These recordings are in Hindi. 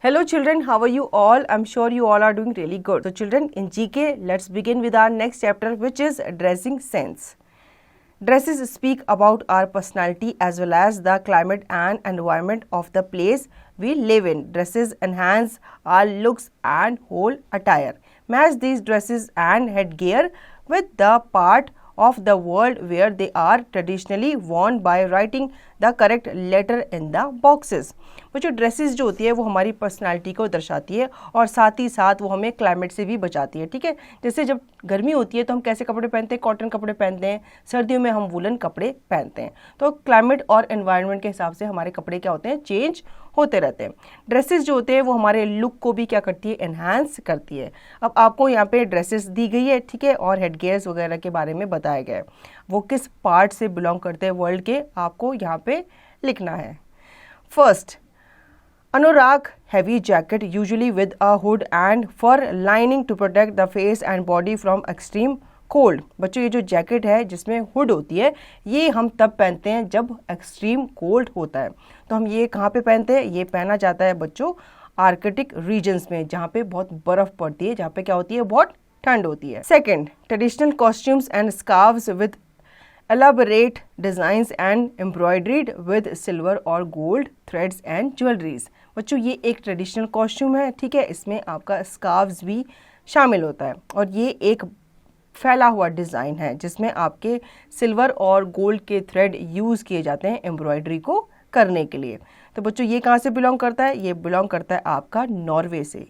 Hello children, how are you all? I'm sure you all are doing really good. So children, in GK, let's begin with our next chapter, which is dressing sense. Dresses speak about our personality as well as the climate and environment of the place we live in. Dresses enhance our looks and whole attire. Match these dresses and headgear with the part of the world where they are traditionally worn by writing the correct letter in the boxes. वो जो ड्रेसेस जो होती है वो हमारी पर्सनालिटी को दर्शाती है और साथ ही साथ वो हमें क्लाइमेट से भी बचाती है, ठीक है। जैसे जब गर्मी होती है तो हम कैसे कपड़े पहनते हैं, कॉटन कपड़े पहनते हैं, सर्दियों में हम वुलन कपड़े पहनते हैं। तो क्लाइमेट और एनवायरनमेंट के हिसाब से हमारे कपड़े क्या होते हैं, चेंज होते रहते हैं। ड्रेसेस जो होते हैं वो हमारे लुक को भी क्या करती है, एनहांस करती है। अब आपको यहाँ पे ड्रेसेस दी गई है, ठीक है, और हेडगियर्स वगैरह के बारे में बताया गया है। वो किस पार्ट से बिलोंग करते हैं वर्ल्ड के, आपको यहाँ पे लिखना है। First, anorak heavy jacket usually with a hood and fur lining to protect the face and body from extreme cold। बच्चों ये जो जैकेट है जिसमें हुड होती है ये हम तब पहनते हैं जब एक्सट्रीम कोल्ड होता है। तो हम ये कहाँ पे पहनते हैं, ये पहना जाता है बच्चों आर्कटिक रीजन्स में, जहाँ पे बहुत बर्फ पड़ती है, जहाँ पे क्या होती है, बहुत ठंड होती है। Second, traditional costumes and scarves with elaborate designs and embroidered with silver और gold threads and jewelries। बच्चों ये एक ट्रेडिशनल कॉस्ट्यूम है, ठीक है, इसमें आपका स्कार्व्स भी शामिल होता है और ये एक फैला हुआ डिज़ाइन है जिसमें आपके सिल्वर और गोल्ड के थ्रेड यूज़ किए जाते हैं एम्ब्रॉयडरी को करने के लिए। तो बच्चों ये कहाँ से बिलोंग करता है, ये बिलोंग करता है आपका नॉर्वे से।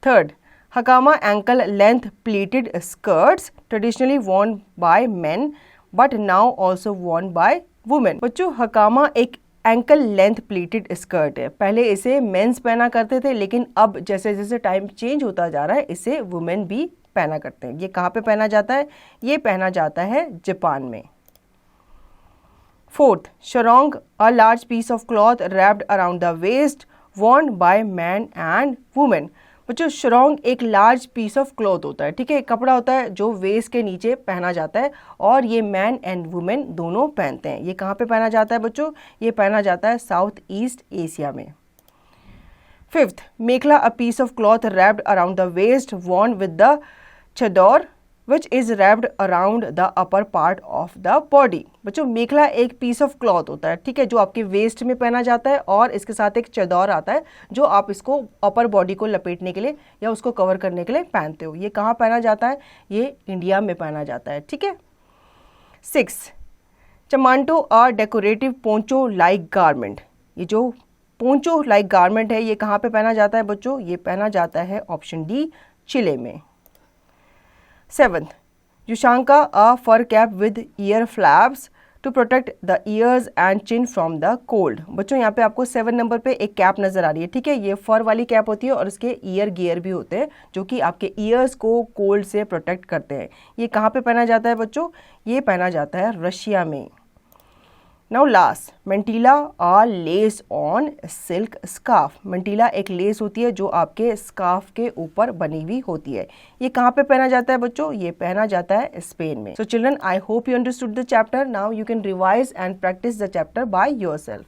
Third, hakama ankle length pleated skirts traditionally worn by men but now also worn by women। बच्चों हकामा एक एंकल लेंथ प्लीटेड स्कर्ट है, पहले इसे मेंस पहना करते थे लेकिन अब जैसे जैसे टाइम चेंज होता जा रहा है इसे वुमेन भी पहना करते हैं। ये कहाँ पे पहना जाता है, ये पहना जाता है जापान में। Fourth, sarong a large piece of cloth wrapped around the waist worn by man and women. बच्चों शरोंग एक लार्ज पीस ऑफ क्लॉथ होता है, ठीक है, कपड़ा होता है जो वेस्ट के नीचे पहना जाता है और ये मैन एंड वुमेन दोनों पहनते हैं। ये कहाँ पे पहना जाता है बच्चों, ये पहना जाता है साउथ ईस्ट एशिया में। Fifth, mekhela a piece of cloth wrapped around the waist worn with the chadar which is wrapped around the upper part of the body. बच्चों मेखला एक पीस ऑफ क्लॉथ होता है, ठीक है, जो आपके वेस्ट में पहना जाता है और इसके साथ एक चदर आता है जो आप इसको अपर बॉडी को लपेटने के लिए या उसको कवर करने के लिए पहनते हो। ये कहाँ पहना जाता है, ये इंडिया में पहना जाता है, ठीक है। Six, chamanto a decorative poncho like garment. ये जो पोंचो लाइक गारमेंट है ये कहाँ पे पहना जाता है बच्चों, ये पहना जाता है ऑप्शन डी चिले में। Seventh, ushanka a fur cap with ear flaps to protect the ears and chin from the cold. बच्चों यहाँ पे आपको 7 नंबर पे एक कैप नजर आ रही है, ठीक है, ये फर वाली कैप होती है और इसके ईयर गियर भी होते हैं जो कि आपके ईयर्स को कोल्ड से प्रोटेक्ट करते हैं। ये कहाँ पे पहना जाता है बच्चों, ये पहना जाता है रशिया में। Now last, mantilla a lace on silk scarf. Mantilla एक लेस होती है जो आपके स्कार्फ के ऊपर बनी हुई होती है। ये कहाँ पे पहना जाता है बच्चों, ये पहना जाता है स्पेन में। So children, I hope you understood the chapter. Now you can revise and practice the chapter by yourself.